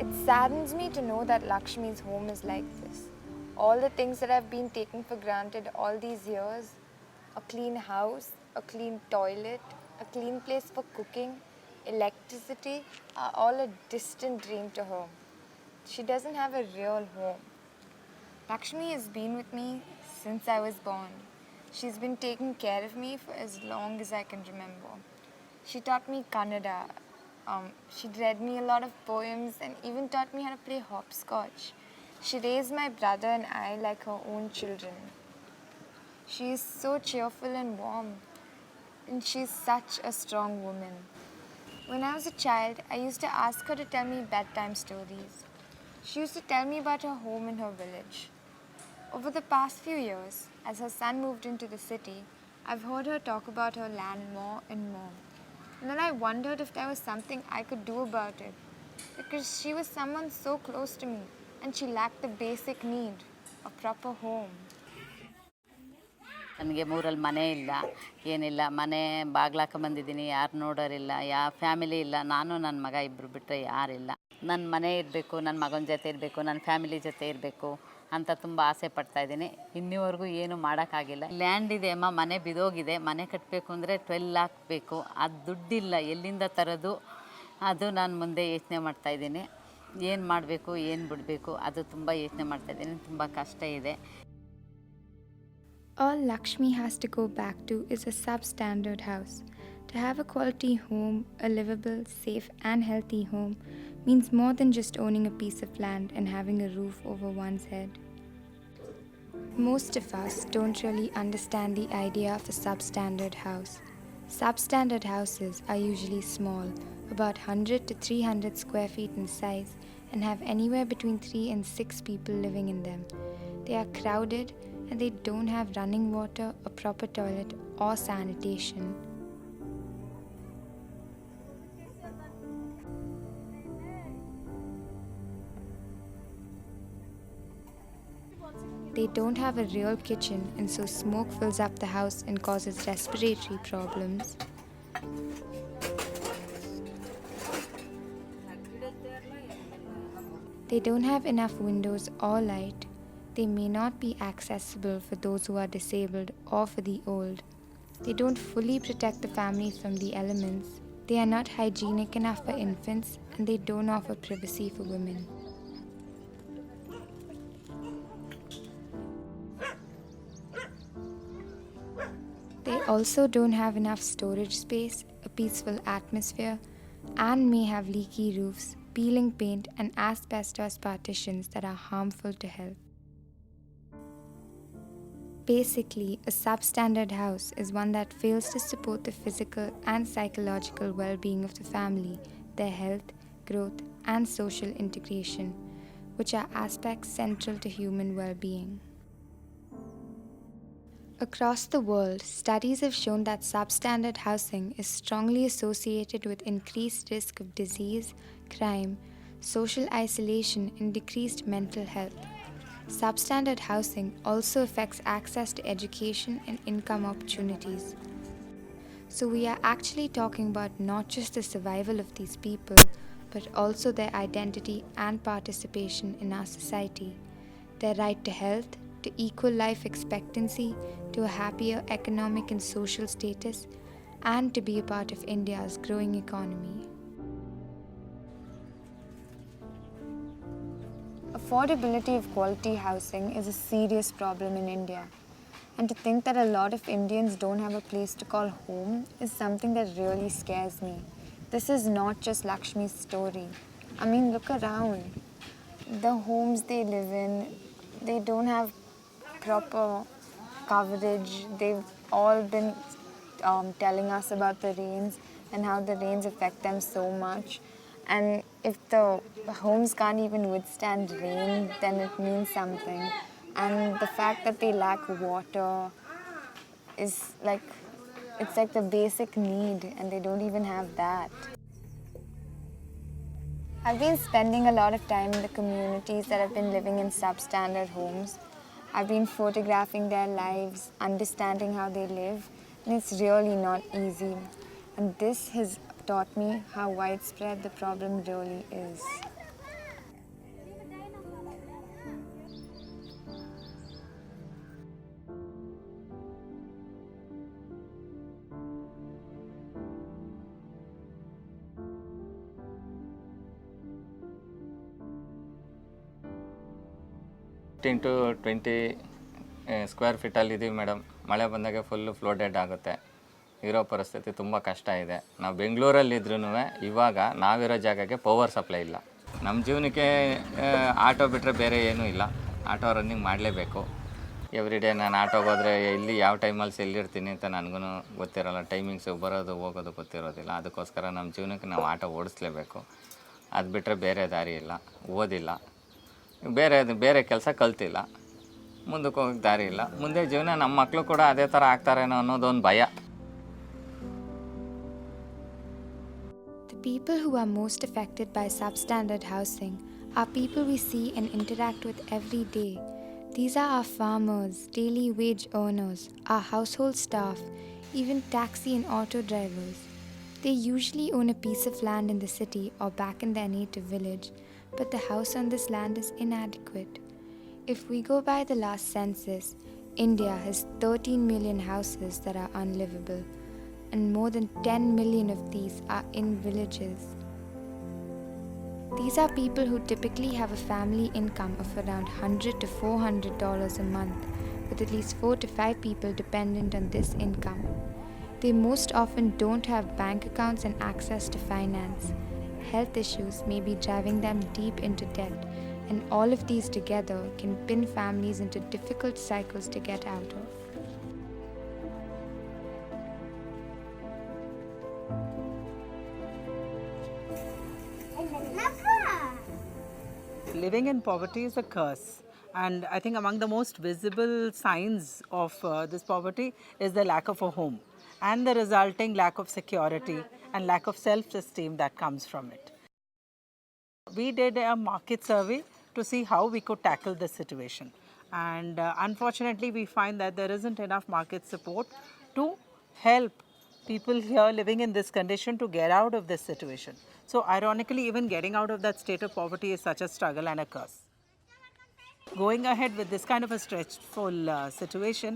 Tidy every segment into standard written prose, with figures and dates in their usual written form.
It saddens me to know that Lakshmi's home is like this. All the things that I've been taking for granted all these years, a clean house, a clean toilet, a clean place for cooking, electricity, are all a distant dream to her. She doesn't have a real home. Lakshmi has been with me since I was born. She's been taking care of me for as long as I can remember. She taught me Kannada. She read me a lot of poems and even taught me how to play hopscotch. She raised my brother and I like her own children. She is so cheerful and warm, and she's such a strong woman. When I was a child, I used to ask her to tell me bedtime stories. She used to tell me about her home in her village. Over the past few years, as her son moved into the city, I've heard her talk about her land more and more. And then I wondered if there was something I could do about it, because she was someone so close to me and she lacked the basic need, a proper home. ನನಗೆ ಮೂರಲ್ಲಿ ಮನೆ ಇಲ್ಲ, ಏನಿಲ್ಲ. ಮನೆ ಬಾಗ್ಲಾಕೊಂಬಂದಿದ್ದೀನಿ, ಯಾರು ನೋಡೋರಿಲ್ಲ, ಯಾವ family ಇಲ್ಲ. ನಾನು ನನ್ನ ಮಗ ಇಬ್ಬರು ಬಿಟ್ಟರೆ ಯಾರಿಲ್ಲ. ನನ್ನ ಮನೆ ಇರಬೇಕು, ನನ್ನ ಮಗನ ಜೊತೆ ಇರಬೇಕು, ನನ್ನ ಫ್ಯಾಮಿಲಿ ಜೊತೆ ಇರಬೇಕು ಅಂತ ತುಂಬ ಆಸೆ ಪಡ್ತಾಯಿದ್ದೀನಿ. ಇನ್ನೂವರೆಗೂ ಏನೂ ಮಾಡೋಕ್ಕಾಗಿಲ್ಲ. ಲ್ಯಾಂಡ್ ಇದೆ ಅಮ್ಮ, ಮನೆ ಬಿದೋಗಿದೆ. ಮನೆ ಕಟ್ಟಬೇಕು ಅಂದರೆ 12 lakh ಬೇಕು. ಅದು ದುಡ್ಡಿಲ್ಲ, ಎಲ್ಲಿಂದ ತರೋದು ಅದು ನಾನು ಮುಂದೆ ಯೋಚನೆ ಮಾಡ್ತಾಯಿದ್ದೀನಿ. ಏನು ಮಾಡಬೇಕು, ಏನು ಬಿಡಬೇಕು, ಅದು ತುಂಬ ಯೋಚನೆ ಮಾಡ್ತಾಯಿದ್ದೀನಿ. ತುಂಬ ಕಷ್ಟ ಇದೆ. All Lakshmi has to go back to is a substandard house. To have a quality home, a livable, safe and healthy home, means more than just owning a piece of land and having a roof over one's head. Most of us don't really understand the idea of a substandard house. Substandard houses are usually small, about 100 to 300 square feet in size, and have anywhere between 3 and 6 people living in them. They are crowded and they don't have running water, a proper toilet, or sanitation. They don't have a real kitchen, and so smoke fills up the house and causes respiratory problems. They don't have enough windows or light. They may not be accessible for those who are disabled or for the old. They don't fully protect the family from the elements. They are not hygienic enough for infants, and they don't offer privacy for women. They also don't have enough storage space, a peaceful atmosphere, and may have leaky roofs, peeling paint, and asbestos partitions that are harmful to health. Basically, a substandard house is one that fails to support the physical and psychological well-being of the family, their health, growth, and social integration, which are aspects central to human well-being. Across the world, studies have shown that substandard housing is strongly associated with increased risk of disease, crime, social isolation, and decreased mental health. Substandard housing also affects access to education and income opportunities. So we are actually talking about not just the survival of these people, but also their identity and participation in our society, their right to health, to equal life expectancy, to a happier economic and social status, and to be a part of India's growing economy. Affordability of quality housing is a serious problem in India. And to think that a lot of Indians don't have a place to call home is something that really scares me. This is not just Lakshmi's story. I mean, look around. The homes they live in, they don't have proper coverage. They've all been telling us about the rains and how the rains affect them so much. And if the homes can't even withstand rain, then it means something. And the fact that they lack water is like, it's like the basic need, and they don't even have that. I've been spending a lot of time in the communities that have been living in substandard homes. I've been photographing their lives, understanding how they live, And it's really not easy. And this has taught me how widespread the problem really is. To 20 square ಫೀಟಲ್ಲಿದ್ದೀವಿ madam. ಮಳೆ ಬಂದಾಗ full ಫ್ಲೋಡೆಡ್ ಆಗುತ್ತೆ. ಇರೋ ಪರಿಸ್ಥಿತಿ ತುಂಬ ಕಷ್ಟ ಇದೆ. ನಾವು ಬೆಂಗಳೂರಲ್ಲಿದ್ರೂ ಇವಾಗ ನಾವಿರೋ ಜಾಗಕ್ಕೆ ಪವರ್ ಸಪ್ಲೈ ಇಲ್ಲ. ನಮ್ಮ ಜೀವನಕ್ಕೆ ಆಟೋ ಬಿಟ್ಟರೆ ಬೇರೆ ಏನೂ ಇಲ್ಲ. ಆಟೋ ರನ್ನಿಂಗ್ ಮಾಡಲೇಬೇಕು. ಎವ್ರಿ ಡೇ ನಾನು ಆಟೋಗೆ ಹೋದರೆ ಇಲ್ಲಿ ಯಾವ ಟೈಮಲ್ಲಿ ಎಲ್ಲಿರ್ತೀನಿ ಅಂತ ನನಗೂ ಗೊತ್ತಿರೋಲ್ಲ. ಟೈಮಿಂಗ್ಸು ಬರೋದು ಹೋಗೋದು ಗೊತ್ತಿರೋದಿಲ್ಲ. ಅದಕ್ಕೋಸ್ಕರ ನಮ್ಮ ಜೀವನಕ್ಕೆ ನಾವು ಆಟೋ ಓಡಿಸ್ಲೇಬೇಕು. ಅದು ಬಿಟ್ಟರೆ ಬೇರೆ ದಾರಿ ಇಲ್ಲ. ಓದಿಲ್ಲ, ಬೇರೆ ಕೆಲಸ ಕಲ್ತಿಲ್ಲ, ಮುಂದಕ್ಕೆ ಹೋಗೋಕ್ಕೆ ದಾರಿ ಇಲ್ಲ. ಮುಂದೆ ಜೀವನ ನಮ್ಮ ಮಕ್ಕಳು ಕೂಡ ಅದೇ ಥರ ಆಗ್ತಾರೇನೋ ಅನ್ನೋದೊಂದು ಭಯ. The people who are most affected by substandard housing are people we see and interact with every day. These are our farmers, daily wage earners, our household staff, even taxi and auto drivers. They usually own a piece of land in the city or back in their native village, but the house on this land is inadequate. If we go by the last census, India has 13 million houses that are unlivable, and more than 10 million of these are in villages. These are people who typically have a family income of around $100 to $400 a month, with at least 4 to 5 people dependent on this income. They most often don't have bank accounts and access to finance. Health issues may be driving them deep into debt, and all of these together can pin families into difficult cycles to get out of. Living in poverty is a curse, and I think among the most visible signs of this poverty is the lack of a home and the resulting lack of security and lack of self-esteem that comes from it. We did a market survey to see how we could tackle this situation, and unfortunately we find that there isn't enough market support to help people here living in this condition to get out of this situation. So ironically, even getting out of that state of poverty is such a struggle and a curse. Going ahead with this kind of a stressful situation,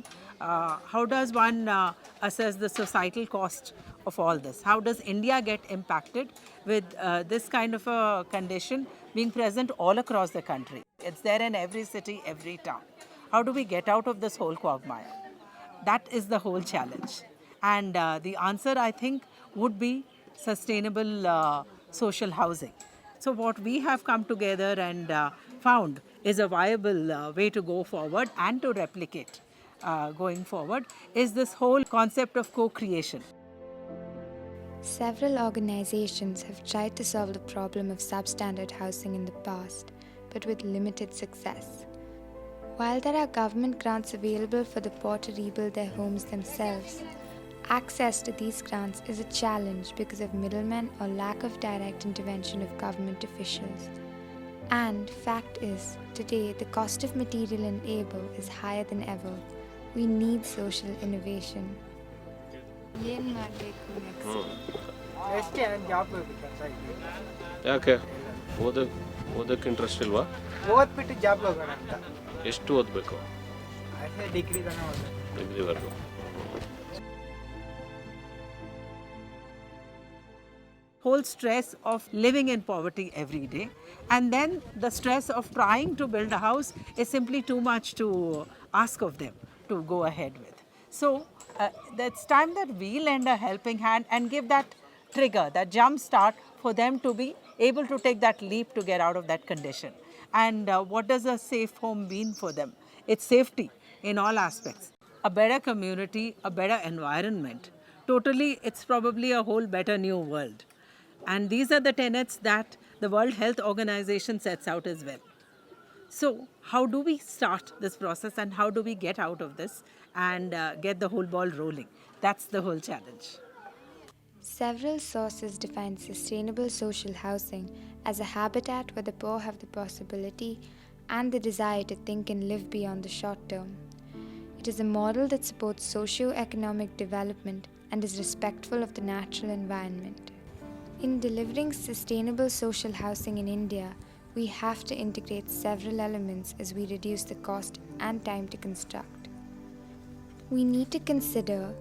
how does one assess the societal cost of all this? How does India get impacted with this kind of a condition being present all across the country? It's there in every city, every town. How do we get out of this whole quagmire? That is the whole challenge. And the answer, I think, would be sustainable social housing. So what we have come together and found is a viable way to go forward and to replicate going forward is this whole concept of co-creation. Several organizations have tried to solve the problem of substandard housing in the past, but with limited success. While there are government grants available for the poor to rebuild their homes themselves, access to these grants is a challenge because of middlemen or lack of direct intervention of government officials. And fact is, today the cost of material and labor is higher than ever. We need social innovation. ಏನು ಮಾಡಬೇಕು next? ಯಾಕೆ ಓದಕ್ಕೆ interest ಇಲ್ವಾ? ಓದ್ಬಿಟ್ಟು job ಹೋಗೋಣ ಅಂತ. ಎಷ್ಟು ಓದಬೇಕು? ಅದೇ ಡಿಗ್ರಿವರೆಗೂ. Whole stress of living in poverty every day, and then the stress of trying to build a house is simply too much to ask of them to go ahead with. So it's time that we lend a helping hand and give that trigger, that jump start for them to be able to take that leap to get out of that condition. And what does a safe home mean for them? It's safety in all aspects, a better community, a better environment. Totally, it's probably a whole better new world. And these are the tenets that the World Health Organization sets out as well. So how do we start this process and how do we get out of this and get the whole ball rolling? That's the whole challenge. Several sources define sustainable social housing as a habitat where the poor have the possibility and the desire to think and live beyond the short term. It It is a model that supports socio-economic development and is respectful of the natural environment. In delivering sustainable social housing in India, we have to integrate several elements as we reduce the cost and time to construct. We need to consider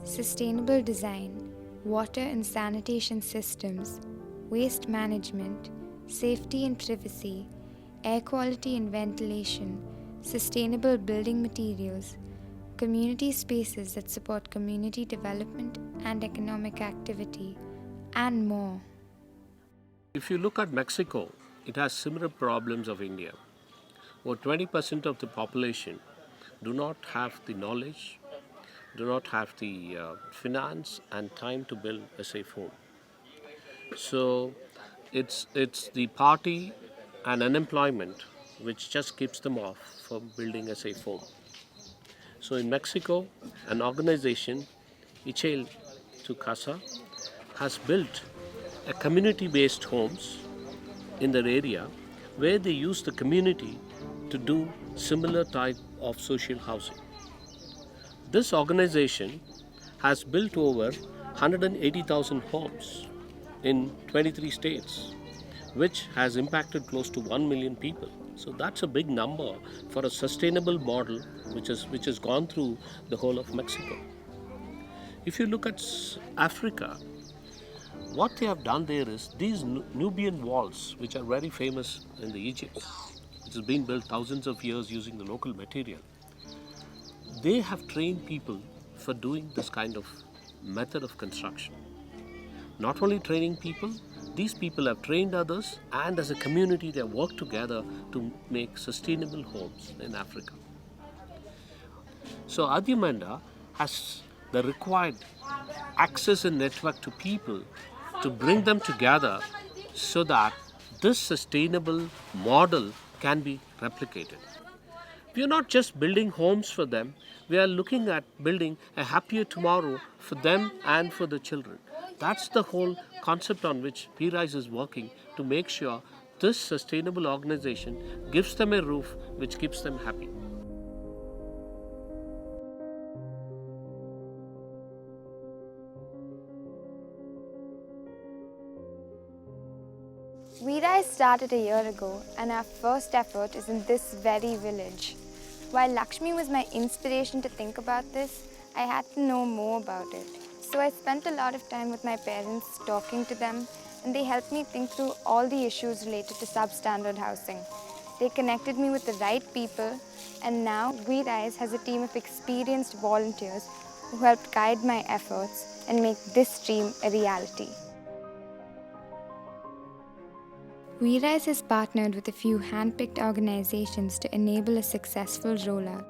sustainable design, water and sanitation systems, waste management, safety and privacy, air quality and ventilation, sustainable building materials, community spaces that support community development and economic activity, and more. If you look at Mexico, it has similar problems of India. Over 20% of the population do not have the knowledge, do not have the finance and time to build a safe home. So it's the poverty and unemployment which just keeps them off from building a safe home. So in Mexico, an organization, Ichel to Casa, has built a community-based homes in their area where they use the community to do similar type of social housing. This organization has built over 180,000 homes in 23 states, which has impacted close to 1 million people. So that's a big number for a sustainable model which has gone through the whole of Mexico. If you look at Africa, what they have done there is these Nubian walls, which are very famous in the Egypt, which has been built thousands of years using the local material. They have trained people for doing this kind of method of construction. Not only training people, these people have trained others, and as a community they have worked together to make sustainable homes in Africa. So Adimanda has the required access and network to people to bring them together so that this sustainable model can be replicated. We are not just building homes for them, we are looking at building a happier tomorrow for them and for the children. That's the whole concept on which V-Rise is working, to make sure this sustainable organization gives them a roof which keeps them happy. V-Rise started a year ago, and our first effort is in this very village. While Lakshmi was my inspiration to think about this, I had to know more about it. So I spent a lot of time with my parents, talking to them, and they helped me think through all the issues related to substandard housing. They connected me with the right people, and now V-Rise has a team of experienced volunteers who helped guide my efforts and make this dream a reality. V-Rise has partnered with a few hand-picked organizations to enable a successful rollout.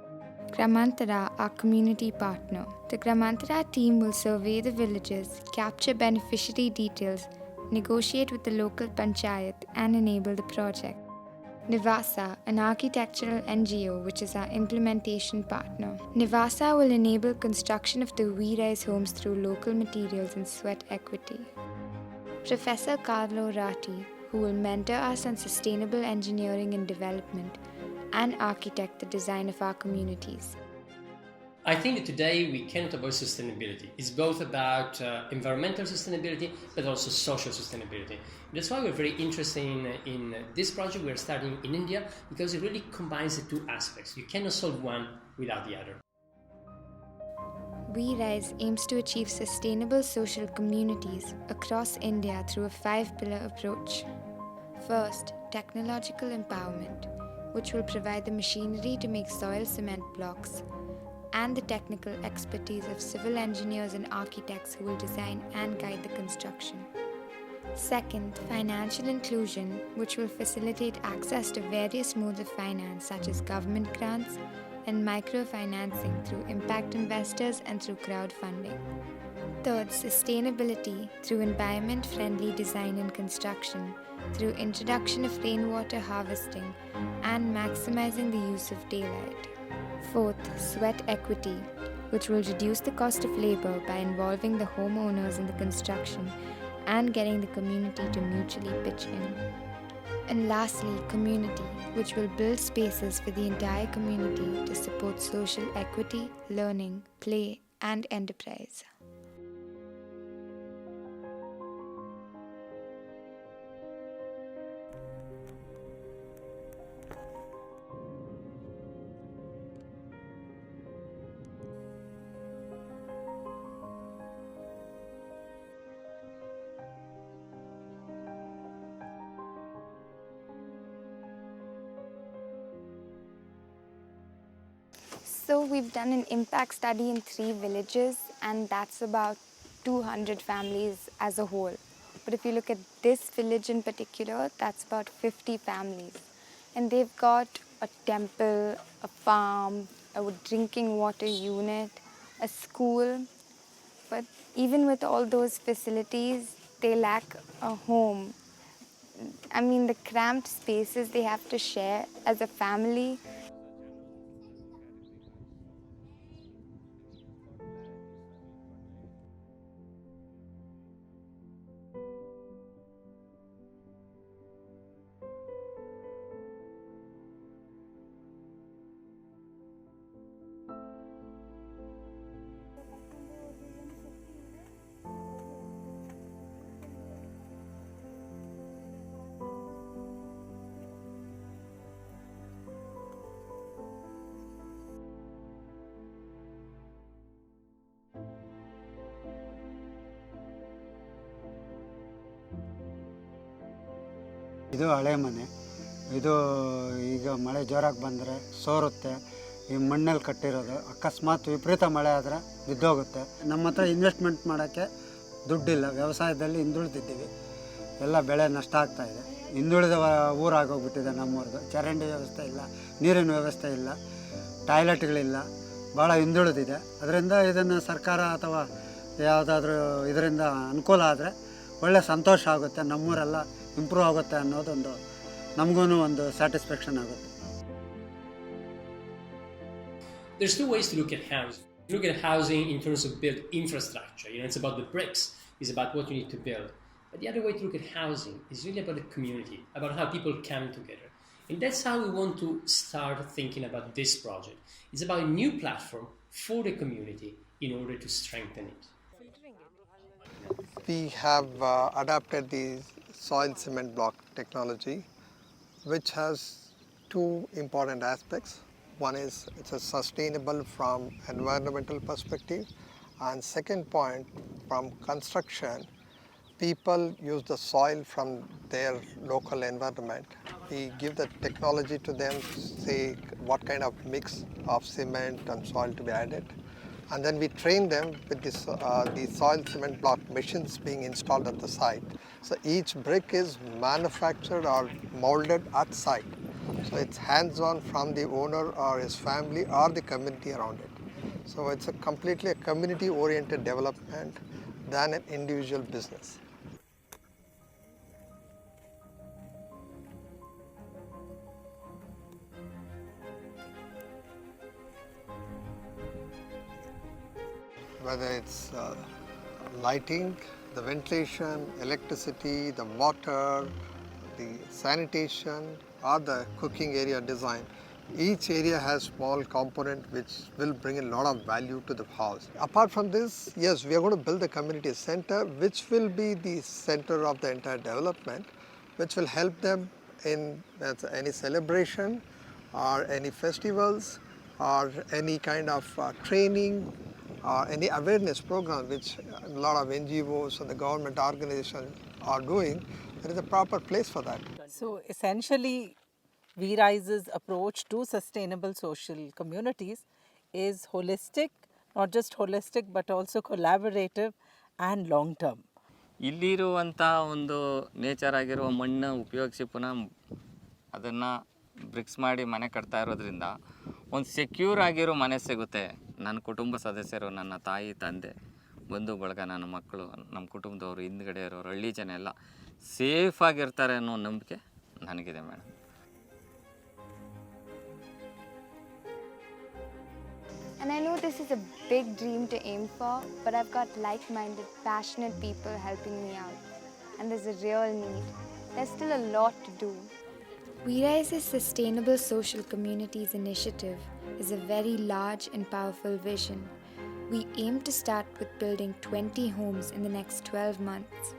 Gramantara, our community partner. The Gramantara team will survey the villages, capture beneficiary details, negotiate with the local panchayat, and enable the project. Nivasa, an architectural NGO which is our implementation partner. Nivasa will enable construction of the V-Rise homes through local materials and sweat equity. Professor Carlo Ratti, who will mentor us on sustainable engineering and development and architect the design of our communities. I think that today we cannot avoid sustainability. It's both about environmental sustainability but also social sustainability. That's why we're very interested in this project we're starting in India, because it really combines the two aspects. You cannot solve one without the other. V-Rise aims to achieve sustainable social communities across India through a 5-pillar approach. First, technological empowerment, which will provide the machinery to make soil cement blocks and the technical expertise of civil engineers and architects who will design and guide the construction. Second, financial inclusion, which will facilitate access to various modes of finance such as government grants and microfinancing through impact investors and through crowdfunding. Third, sustainability through environment-friendly design and construction, through introduction of rainwater harvesting and maximizing the use of daylight. Fourth, sweat equity, which will reduce the cost of labor by involving the homeowners in the construction and getting the community to mutually pitch in. And lastly, community, which will build spaces for the entire community to support social equity, learning, play, and enterprise. So we've done an impact study in 3 villages, and that's about 200 families as a whole. But if you look at this village in particular, that's about 50 families. And they've got a temple, a farm, a drinking water unit, a school. But even with all those facilities, they lack a home. I mean, the cramped spaces they have to share as a family. ಇದು ಹಳೆ ಮನೆ. ಇದು ಈಗ ಮಳೆ ಜೋರಾಗಿ ಬಂದರೆ ಸೋರುತ್ತೆ. ಈ ಮಣ್ಣಲ್ಲಿ ಕಟ್ಟಿರೋದು, ಅಕಸ್ಮಾತ್ ವಿಪರೀತ ಮಳೆ ಆದರೆ ಬಿದ್ದೋಗುತ್ತೆ. ನಮ್ಮ ಹತ್ರ ಇನ್ವೆಸ್ಟ್ಮೆಂಟ್ ಮಾಡೋಕ್ಕೆ ದುಡ್ಡಿಲ್ಲ. ವ್ಯವಸಾಯದಲ್ಲಿ ಹಿಂದುಳಿದಿದ್ದೀವಿ. ಎಲ್ಲ ಬೆಳೆ ನಷ್ಟ ಆಗ್ತಾಯಿದೆ. ಹಿಂದುಳಿದ ಊರಾಗೋಗ್ಬಿಟ್ಟಿದೆ ನಮ್ಮೂರ್ದು. ಚರಂಡಿ ವ್ಯವಸ್ಥೆ ಇಲ್ಲ, ನೀರಿನ ವ್ಯವಸ್ಥೆ ಇಲ್ಲ, ಟಾಯ್ಲೆಟ್ಗಳಿಲ್ಲ, ಭಾಳ ಹಿಂದುಳಿದಿದೆ. ಅದರಿಂದ ಇದನ್ನು ಸರ್ಕಾರ ಅಥವಾ ಯಾವುದಾದ್ರೂ ಇದರಿಂದ ಅನುಕೂಲ ಆದರೆ ಒಳ್ಳೆ ಸಂತೋಷ ಆಗುತ್ತೆ. ನಮ್ಮೂರೆಲ್ಲ ಇಂಪ್ರೂವ್ ಆಗುತ್ತೆ ಅನ್ನೋದೊಂದು ನಮಗೂ ಒಂದು ಸ್ಯಾಟಿಸ್ಫ್ಯಾಕ್ಷನ್ ಆಗುತ್ತೆ. There's two ways to look at housing. You look at housing in terms of built infrastructure. It's about the bricks. It's about what you need to build. But the other way to look at housing is really about the community, about how people come together. And that's how we want to start thinking about this project. It's about a new platform for the community in order to strengthen it. We have adapted the soil cement block technology, which has two important aspects. One is it's a sustainable from environmental perspective, and second point, from construction, people use the soil from their local environment. We give the technology to them, say what kind of mix of cement and soil to be added. And then we train them with the soil cement block machines being installed at the site. So each brick is manufactured or molded at site. So it's hands-on from the owner or his family or the community around it. So it's completely a community-oriented development than an individual business. Whether it's lighting, the ventilation, electricity, the water, the sanitation, or the cooking area design, each area has small component which will bring a lot of value to the house. Apart from this, yes, we are going to build a community center which will be the center of the entire development, which will help them in any celebration or any festivals or any kind of training or any awareness program which a lot of NGOs and the government organizations are doing. There is a proper place for that. So essentially, VRISE's approach to sustainable social communities is holistic, not just holistic, but also collaborative and long-term. ಇಲ್ಲಿರುವಂಥ ಒಂದು nature ಆಗಿರುವ ಮಣ್ಣು ಉಪಯೋಗಿಸಿ ಪುನಃ ಅದನ್ನು BRICS ಮಾಡಿ ಮನೆ ಕಟ್ತಾ ಇರೋದ್ರಿಂದ ಒಂದು ಸೆಕ್ಯೂರ್ ಆಗಿರೋ ಮನೆ ಸಿಗುತ್ತೆ. ನನ್ನ ಕುಟುಂಬ ಸದಸ್ಯರು, ನನ್ನ ತಾಯಿ ತಂದೆ, ಬಂಧು ಬಳಗ, ನನ್ನ ಮಕ್ಕಳು, ನಮ್ಮ ಕುಟುಂಬದವರು, ಹಿಂದ್ಗಡೆ ಇರೋರು, ಹಳ್ಳಿ ಜನ ಎಲ್ಲ ಸೇಫಾಗಿರ್ತಾರೆ ಅನ್ನೋ ನಂಬಿಕೆ ನನಗಿದೆ madam. And I know this is a big dream to aim for, but I've got like-minded, passionate people helping me out. And there's a real need. There's still a lot to do. We Rise's Sustainable Social Communities initiative is a very large and powerful vision. We aim to start with building 20 homes in the next 12 months.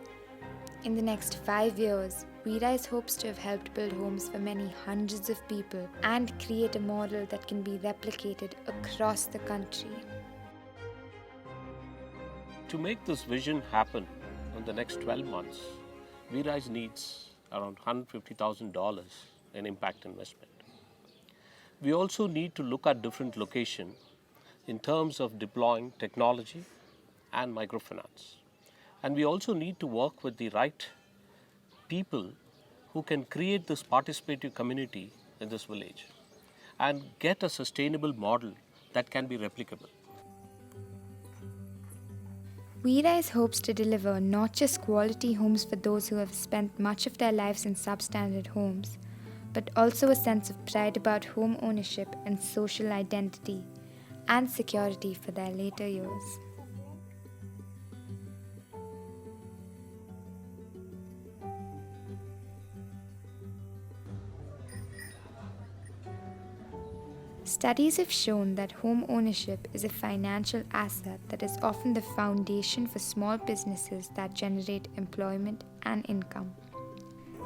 In the next 5 years, We Rise hopes to have helped build homes for many hundreds of people and create a model that can be replicated across the country. To make this vision happen in the next 12 months, We Rise needs around $150,000 in impact investment. We also need to look at different locations in terms of deploying technology and microfinance. And we also need to work with the right people who can create this participative community in this village and get a sustainable model that can be replicable. We Rise hopes to deliver not just quality homes for those who have spent much of their lives in substandard homes, but also a sense of pride about home ownership and social identity, and security for their later years. Studies have shown that home ownership is a financial asset that is often the foundation for small businesses that generate employment and income.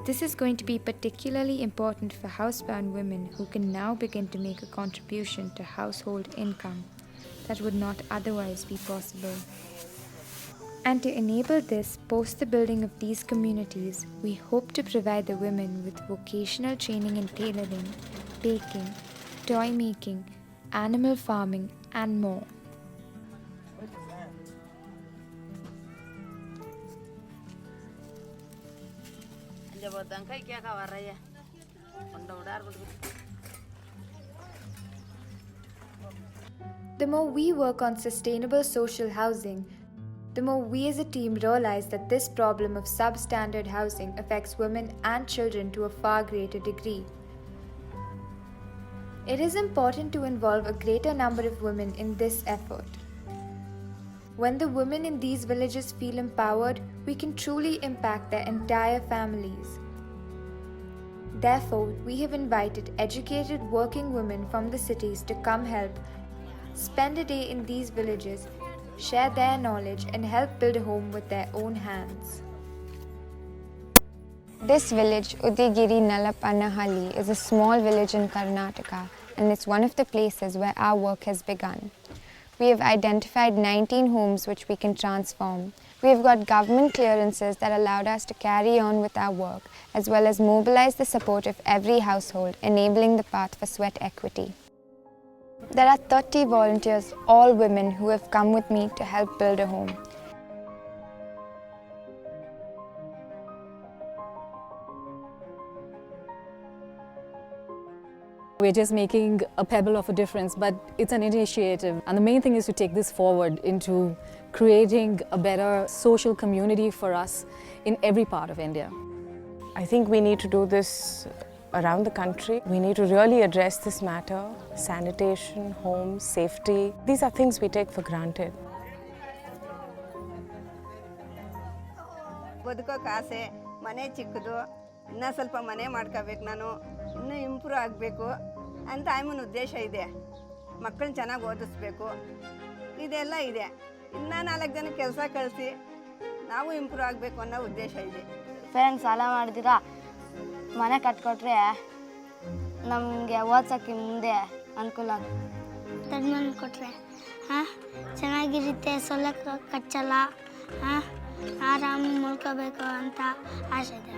This is going to be particularly important for housebound women who can now begin to make a contribution to household income that would not otherwise be possible. And to enable this, post the building of these communities, we hope to provide the women with vocational training in tailoring, baking, toy making, animal farming, and more. The more we work on sustainable social housing, the more we as a team realize that this problem of substandard housing affects women and children to a far greater degree. It is important to involve a greater number of women in this effort. When the women in these villages feel empowered, we can truly impact their entire families. Therefore, we have invited educated working women from the cities to come help, spend a day in these villages, share their knowledge, and help build a home with their own hands. This village, Udigiri Nalapannahalli, is a small village in Karnataka, and it's one of the places where our work has begun. We have identified 19 homes which we can transform. We have got government clearances that allowed us to carry on with our work, as well as mobilize the support of every household, enabling the path for sweat equity. There are 30 volunteers, all women, who have come with me to help build a home. We're just making a pebble of a difference, but it's an initiative. And the main thing is to take this forward into creating a better social community for us in every part of India. I think we need to do this around the country. We need to really address this matter. Sanitation, homes, safety. These are things we take for granted. ಬದುಕೋಕೆ ಆಸೆ ಮನೆ ಚಿಕ್ಕದು ಇನ್ನೂ ಸ್ವಲ್ಪ ಮನೆ ಮಾಡ್ಕೋಬೇಕು ನಾನು ಇನ್ನೂ improve ಆಗಬೇಕು ಅಂತ ಆಯಮ್ಮನ ಉದ್ದೇಶ ಇದೆ ಮಕ್ಕಳನ್ನ ಚೆನ್ನಾಗಿ ಓದಿಸ್ಬೇಕು ಇದೆಲ್ಲ ಇದೆ ಇನ್ನೂ 4 ಜನ ಕೆಲಸ ಕಳಿಸಿ ನಾವು ಇಂಪ್ರೂವ್ ಆಗಬೇಕು ಅನ್ನೋ ಉದ್ದೇಶ ಇದೆ ಪೇರೆಂಟ್ಸ್ ಸಾಲ ಮಾಡಿದಿರಾ ಮನೆ ಕಟ್ಕೊಟ್ರೆ ನಮಗೆ ಓದ್ಸೋಕ್ಕೆ ಮುಂದೆ ಅನುಕೂಲ ತಡ್ಮನ್ ಕೊಟ್ಟರೆ ಚೆನ್ನಾಗಿರುತ್ತೆ ಸೊಳ್ಳೆ ಕಚ್ಚಲ್ಲ ಆರಾಮ ಮಲ್ಕೋಬೇಕು ಅಂತ ಆಸೆ ಇದೆ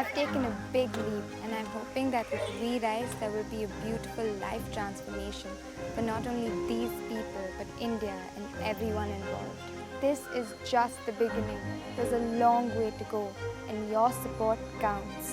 I've taken a big leap, and I'm hoping that with We Rise there will be a beautiful life transformation for not only these people but India and everyone involved. This is just the beginning. There's a long way to go, and your support counts.